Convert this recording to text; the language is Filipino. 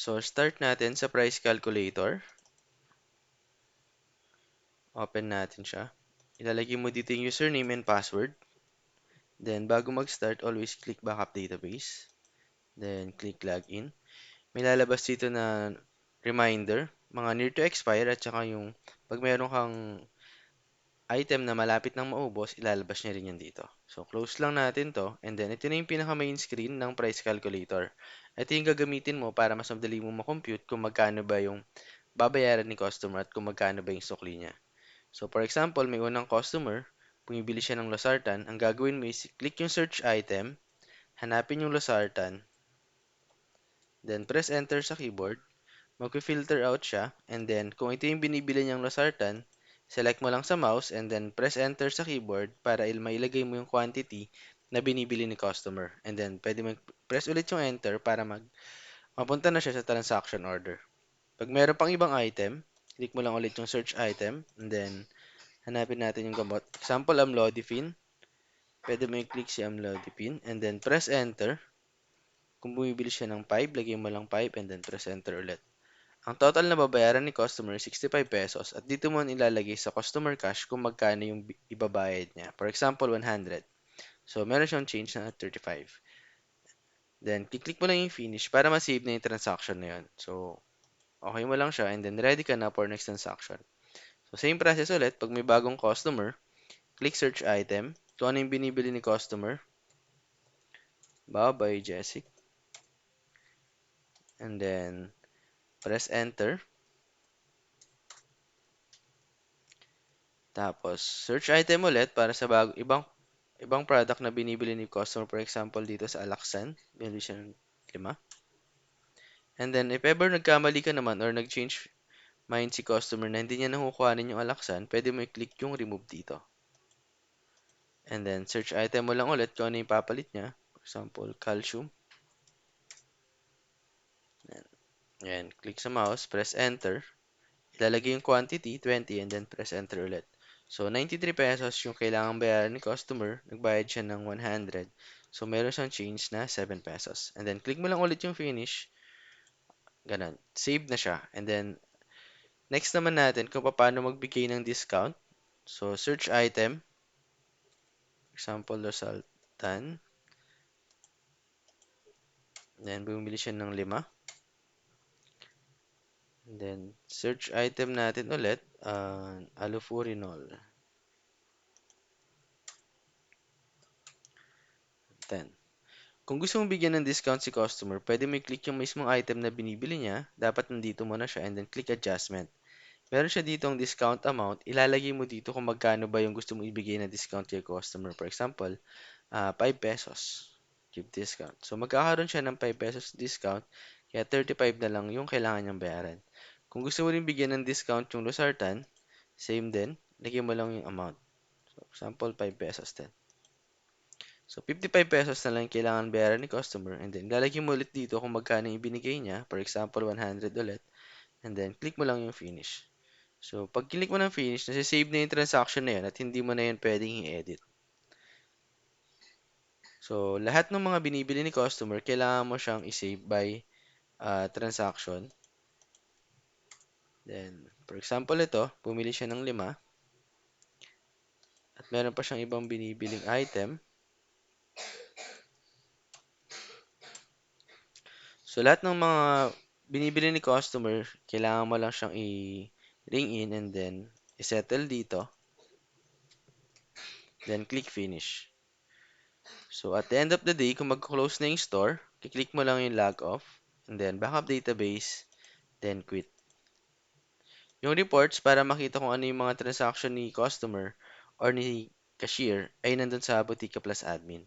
So, start natin sa price calculator. Open natin siya. Ilalagay mo dito yung username and password. Then, bago mag-start, always click backup database. Then, click login. May lalabas dito na reminder, mga near to expire, at saka yung pag meron kang item na malapit nang maubos, ilalabas niya rin yan dito. So, close lang natin to. And then, ito na yung pinaka-main screen ng price calculator. Ito yung gagamitin mo para mas madali mo makompute kung magkano ba yung babayaran ni customer at kung magkano ba yung sukli niya. So, for example, may unang customer, bumibili siya ng losartan. Ang gagawin mo is click yung search item, hanapin yung losartan, then press enter sa keyboard, mag-filter out siya, and then kung ito yung binibili niyang losartan, select mo lang sa mouse and then press enter sa keyboard para mailagay mo yung quantity na binibili ni customer. And then pwede mag-press ulit yung enter para mapunta na siya sa transaction order. Pag meron pang ibang item, click mo lang ulit yung search item and then hanapin natin yung gamot. Example, amlodipine. Pwede mo i-click si amlodipine and then press enter. Kung bumibili siya ng 5, lagay mo lang 5 and then press enter ulit. Ang total na babayaran ni customer, 65 pesos. At dito mo ilalagay sa customer cash kung magkano yung ibabayad niya. For example, 100. So, meron siyang change na 35. Then, click mo lang yung finish para ma-save na yung transaction na yun. So, okay mo lang siya and then ready ka na for next transaction. So, same process ulit. Pag may bagong customer, click search item. Kung ano yung binibili ni customer. By Jessic. And then, press enter. Tapos, search item ulit para sa ibang product na binibili ni customer. For example, dito sa Alaxan, binili siya ng 5. And then, if ever nagkamali ka naman or nag-change mind si customer na hindi niya nakukuhanin yung Alaxan, pwede mo i-click yung remove dito. And then, search item mo lang ulit kung ano yung papalit niya. For example, calcium. Ayan, click sa mouse, press enter. Ilalagay yung quantity, 20, and then press enter ulit. So, 93 pesos yung kailangang bayaran ni customer. Nagbayad siya ng 100. So, meron siyang change na 7 pesos. And then, click mo lang ulit yung finish. Ganun. Save na siya. And then, next naman natin kung paano magbigay ng discount. So, search item. Example, Losartan. Then, bumili siya ng 5. And then, search item natin ulit. Allopurinol. 10. Kung gusto mong bigyan ng discount si customer, pwede mo i-click yung mismong item na binibili niya. Dapat nandito mo na siya and then click adjustment. Meron siya dito ang discount amount. Ilalagay mo dito kung magkano ba yung gusto mo ibigay na discount kay customer. For example, 5 pesos. Give discount. So, magkakaroon siya ng 5 pesos discount. Kaya 35 na lang yung kailangan niyang bayaran. Kung gusto mo rin bigyan ng discount yung losartan, same din. Lagyan mo lang yung amount. So, example, 5 pesos din. So, 55 pesos na lang kailangan bayaran ni customer and then lalagyan mo ulit dito kung magkano yung ibinigay niya. For example, 100 ulit. And then, click mo lang yung finish. So, pag click mo ng finish, nasa-save na yung transaction na yun at hindi mo na yun pwedeng i-edit. So, lahat ng mga binibili ni customer, kailangan mo siyang i-save by transaction. Then, for example, ito, bumili siya ng 5 at meron pa siyang ibang binibiling item. So, lahat ng mga binibili ni customer, kailangan mo lang siyang i-ring in and then i-settle dito. Then, click finish. So, at the end of the day, kung mag-close na yung store, click mo lang yung log off and then backup database, then quit. Yung reports, para makita kung ano yung mga transaction ni customer or ni cashier, ay nandun sa Botica Plus Admin.